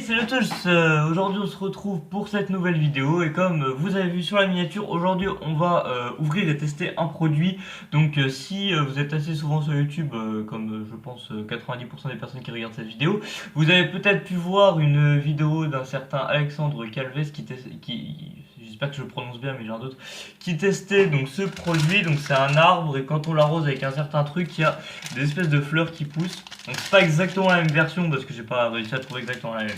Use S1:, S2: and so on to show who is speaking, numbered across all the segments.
S1: Salut à tous, aujourd'hui on se retrouve pour cette nouvelle vidéo et comme vous avez vu sur la miniature, aujourd'hui on va ouvrir et tester un produit. Donc si vous êtes assez souvent sur YouTube, comme je pense 90% des personnes qui regardent cette vidéo, vous avez peut-être pu voir une vidéo d'un certain Alexandre Calves j'espère que je le prononce bien mais j'ai un doute, qui testait donc ce produit. Donc c'est un arbre et quand on l'arrose avec un certain truc, il y a des espèces de fleurs qui poussent. Donc c'est pas exactement la même version parce que j'ai pas réussi à trouver exactement la même.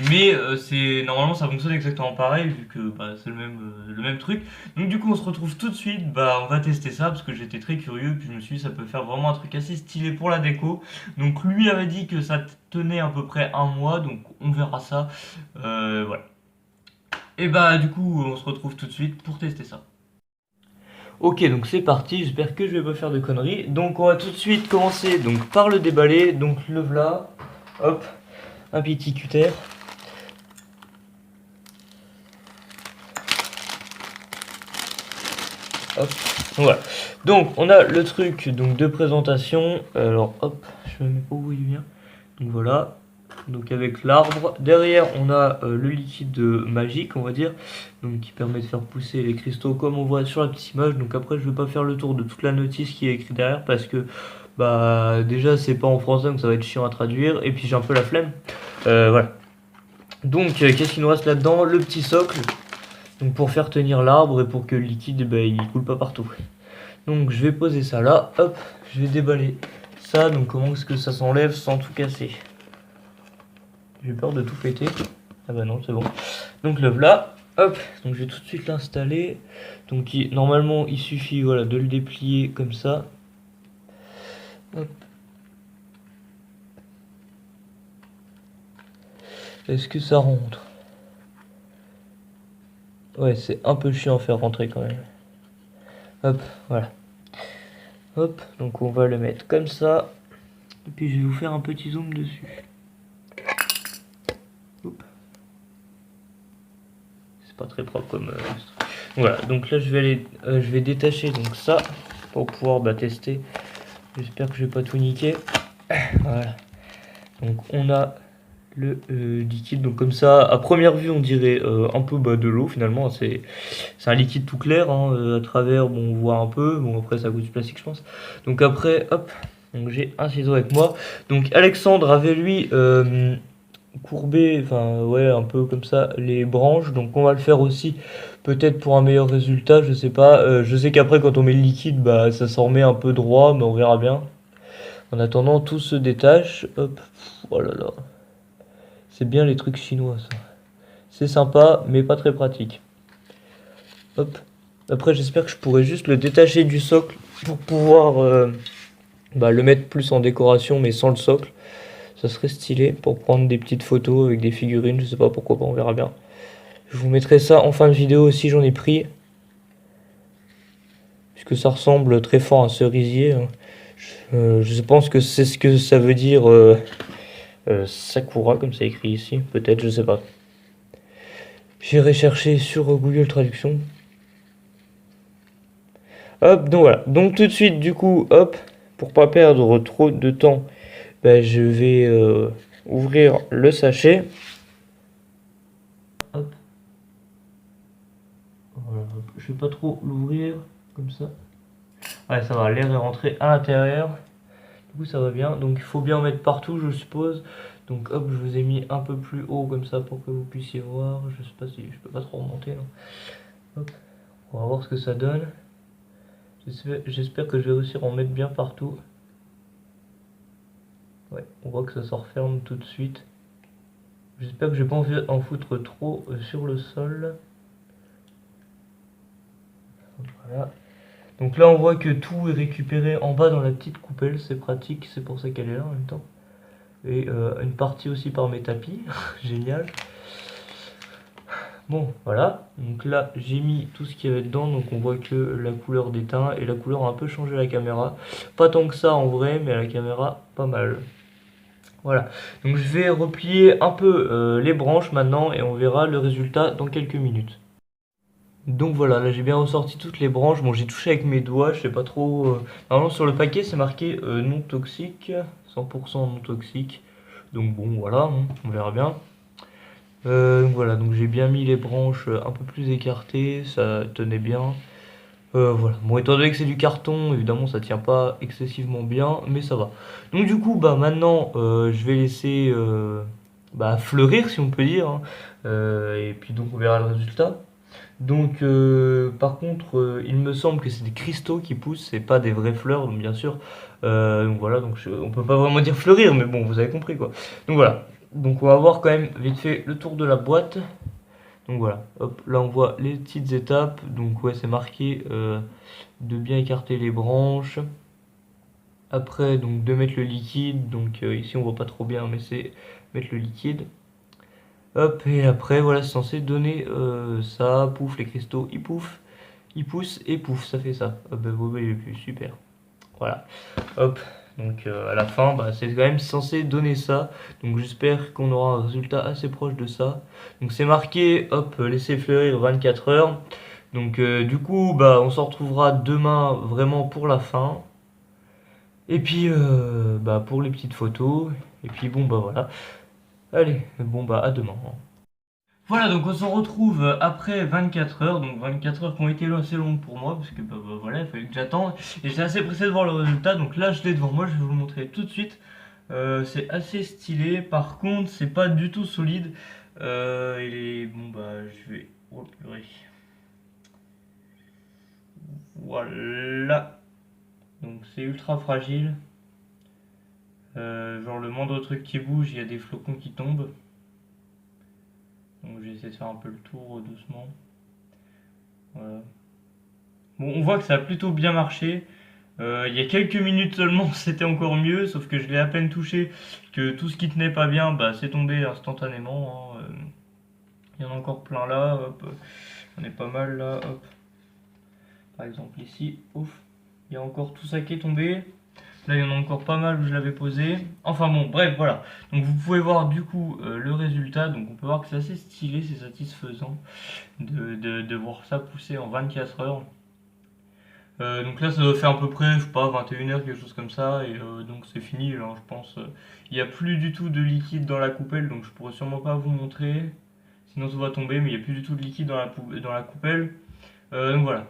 S1: Mais c'est normalement ça fonctionne exactement pareil vu que bah, c'est le même truc. Donc du coup on se retrouve tout de suite, bah on va tester ça parce que j'étais très curieux puis je me suis dit ça peut faire vraiment un truc assez stylé pour la déco. Donc lui avait dit que ça tenait à peu près un mois donc on verra ça. Voilà. Et bah du coup on se retrouve tout de suite pour tester ça. Ok, donc c'est parti, j'espère que je vais pas faire de conneries. Donc on va tout de suite commencer donc par le déballer. Donc le voilà, hop, un petit cutter. Hop, voilà. Donc on a le truc donc de présentation. Alors hop, je me mets pas où il vient. Donc voilà. Donc avec l'arbre. Derrière on a le liquide magique on va dire. Donc qui permet de faire pousser les cristaux comme on voit sur la petite image. Donc après je vais pas faire le tour de toute la notice qui est écrite derrière parce que bah déjà c'est pas en français donc ça va être chiant à traduire. Et puis j'ai un peu la flemme. Voilà. Donc qu'est-ce qu'il nous reste là-dedans? Le petit socle. Donc pour faire tenir l'arbre et pour que le liquide bah, il coule pas partout. Donc je vais poser ça là, hop, je vais déballer ça. Donc comment est-ce que ça s'enlève sans tout casser? J'ai peur de tout péter. Ah bah non, c'est bon. Donc le voilà, hop, donc je vais tout de suite l'installer. Donc normalement il suffit voilà, de le déplier comme ça. Hop. Est-ce que ça rentre? Ouais, c'est un peu chiant à faire rentrer quand même. Hop, voilà. Hop, donc on va le mettre comme ça. Et puis je vais vous faire un petit zoom dessus. Hop. C'est pas très propre comme voilà, donc là je vais aller je vais détacher donc ça pour pouvoir bah, tester. J'espère que je vais pas tout niquer. Voilà. Donc on a le liquide, donc comme ça à première vue on dirait un peu bah, de l'eau finalement, c'est un liquide tout clair hein, à travers bon on voit un peu, bon après ça goûte du plastique je pense. Donc après hop, donc j'ai un ciseau avec moi. Donc Alexandre avait lui courbé, enfin ouais un peu comme ça les branches, donc on va le faire aussi peut-être pour un meilleur résultat, je sais pas. Je sais qu'après quand on met le liquide bah ça s'en remet un peu droit mais on verra bien. En attendant tout se détache, hop, oh là là, c'est bien les trucs chinois ça, c'est sympa mais pas très pratique. Hop, après j'espère que je pourrai juste le détacher du socle pour pouvoir bah, le mettre plus en décoration mais sans le socle. Ça serait stylé pour prendre des petites photos avec des figurines, je sais pas pourquoi pas, on verra bien. Je vous mettrai ça en fin de vidéo aussi, j'en ai pris. Puisque ça ressemble très fort à un cerisier. Hein. Je pense que c'est ce que ça veut dire Sakura, comme c'est écrit ici. Peut-être, je sais pas. J'irai chercher sur Google Traduction. Hop, donc voilà. Donc tout de suite, du coup, hop, pour pas perdre trop de temps, ben, je vais ouvrir le sachet. Hop. Voilà. Je vais pas trop l'ouvrir comme ça. Ouais, ça va, l'air est rentré à l'intérieur. Du coup, ça va bien. Donc, il faut bien en mettre partout, je suppose. Donc, hop, je vous ai mis un peu plus haut comme ça pour que vous puissiez voir. Je sais pas si je peux pas trop remonter. Là. Hop, on va voir ce que ça donne. J'espère que je vais réussir à en mettre bien partout. Ouais, on voit que ça se referme tout de suite. J'espère que je vais pas en foutre trop sur le sol. Voilà. Donc là, on voit que tout est récupéré en bas dans la petite coupelle. C'est pratique, c'est pour ça qu'elle est là en même temps. Et une partie aussi par mes tapis. Génial. Bon, voilà. Donc là, j'ai mis tout ce qu'il y avait dedans. Donc on voit que la couleur d'éteint et la couleur a un peu changé à la caméra. Pas tant que ça en vrai, mais à la caméra, pas mal. Voilà. Donc je vais replier un peu les branches maintenant et on verra le résultat dans quelques minutes. Donc voilà, là j'ai bien ressorti toutes les branches. Bon, j'ai touché avec mes doigts, je sais pas trop. Normalement sur le paquet c'est marqué non toxique, 100% non toxique. Donc bon, voilà, hein, on verra bien. Voilà, donc j'ai bien mis les branches un peu plus écartées, ça tenait bien. Voilà. Bon, étant donné que c'est du carton, évidemment, ça tient pas excessivement bien, mais ça va. Donc du coup, bah maintenant, je vais laisser bah, fleurir, si on peut dire, hein. Et puis donc on verra le résultat. Donc, par contre, il me semble que c'est des cristaux qui poussent, c'est pas des vraies fleurs, donc bien sûr. Donc voilà, donc on peut pas vraiment dire fleurir, mais bon, vous avez compris quoi. Donc voilà. Donc on va voir quand même vite fait le tour de la boîte. Donc voilà, hop, là on voit les petites étapes. Donc ouais, c'est marqué de bien écarter les branches. Après, donc de mettre le liquide. Donc ici on voit pas trop bien, mais c'est mettre le liquide. Hop, et après voilà, c'est censé donner ça. Pouf, les cristaux, ils poussent et pouf, ça fait ça. Hop, bah, bon, bah, il est plus super. Voilà, hop. Donc à la fin, bah, c'est quand même censé donner ça. Donc j'espère qu'on aura un résultat assez proche de ça. Donc c'est marqué, hop, laisser fleurir 24 heures. Donc du coup, bah, on s'en retrouvera demain vraiment pour la fin. Et puis bah, pour les petites photos. Et puis bon, bah voilà. Allez, bon, bah à demain, hein. Voilà, donc on se retrouve après 24 heures, donc 24 heures qui ont été assez longues pour moi, parce que bah, voilà, il fallait que j'attende, et j'étais assez pressé de voir le résultat, donc là je l'ai devant moi, je vais vous le montrer tout de suite. C'est assez stylé, par contre c'est pas du tout solide, il est... bon bah je vais... oh purée. Voilà, donc c'est ultra fragile, genre le moindre truc qui bouge, il y a des flocons qui tombent, donc j'ai essayé de faire un peu le tour doucement, voilà. Bon, on voit que ça a plutôt bien marché. Il y a quelques minutes seulement, c'était encore mieux, sauf que je l'ai à peine touché, que tout ce qui tenait pas bien, bah, c'est tombé instantanément, hein. Il y en a encore plein là, hop, j'en ai pas mal là, hop. Par exemple ici, ouf, il y a encore tout ça qui est tombé. Là, il y en a encore pas mal où je l'avais posé. Enfin bon, bref, voilà. Donc vous pouvez voir du coup le résultat. Donc on peut voir que c'est assez stylé, c'est satisfaisant de voir ça pousser en 24 heures. Donc là, ça doit faire à peu près, je sais pas, 21 heures, quelque chose comme ça. Et donc c'est fini, là, je pense. Il n'y a plus du tout de liquide dans la coupelle, donc je pourrais sûrement pas vous montrer. Sinon, ça va tomber, mais il n'y a plus du tout de liquide dans la coupelle. Donc voilà.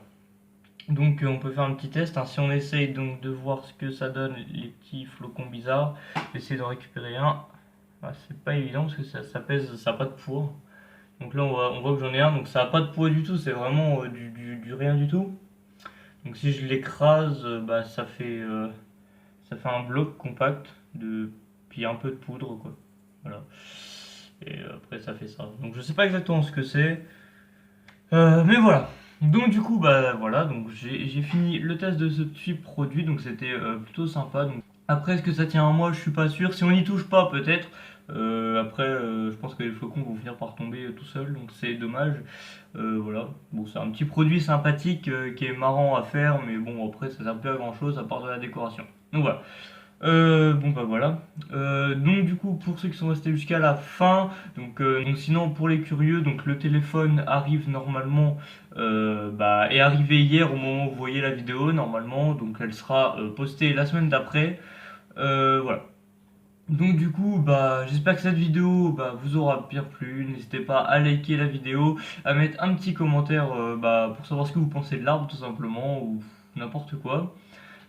S1: Donc on peut faire un petit test, hein. Si on essaye donc de voir ce que ça donne, les petits flocons bizarres, essayer d'en récupérer un. Ah, c'est pas évident parce que ça pèse, ça n'a pas de poids. Donc là, on voit que j'en ai un, donc ça n'a pas de poids du tout, c'est vraiment du rien du tout. Donc si je l'écrase, bah, ça fait un bloc compact, puis un peu de poudre, quoi. Voilà. Et après ça fait ça. Donc je sais pas exactement ce que c'est. Mais voilà. Donc du coup, bah voilà, donc j'ai fini le test de ce petit produit, donc c'était plutôt sympa. Donc, après, est-ce que ça tient en moi? Je suis pas sûr. Si on n'y touche pas, peut-être. Après, je pense que les flocons vont finir par tomber tout seuls, donc c'est dommage. Voilà. Bon, c'est un petit produit sympathique qui est marrant à faire, mais bon, après, ça sert plus à grand chose à part de la décoration. Donc voilà. Bon bah voilà. Donc du coup pour ceux qui sont restés jusqu'à la fin, donc sinon pour les curieux, donc le téléphone arrive normalement, bah, est arrivé hier au moment où vous voyez la vidéo normalement, donc elle sera postée la semaine d'après. Voilà. Donc du coup, bah, j'espère que cette vidéo bah, vous aura bien plu. N'hésitez pas à liker la vidéo, à mettre un petit commentaire bah, pour savoir ce que vous pensez de l'arbre tout simplement, ou n'importe quoi.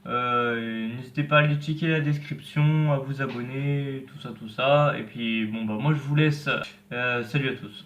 S1: N'hésitez pas à aller checker la description, à vous abonner, tout ça, tout ça. Et puis bon bah moi je vous laisse. Salut à tous.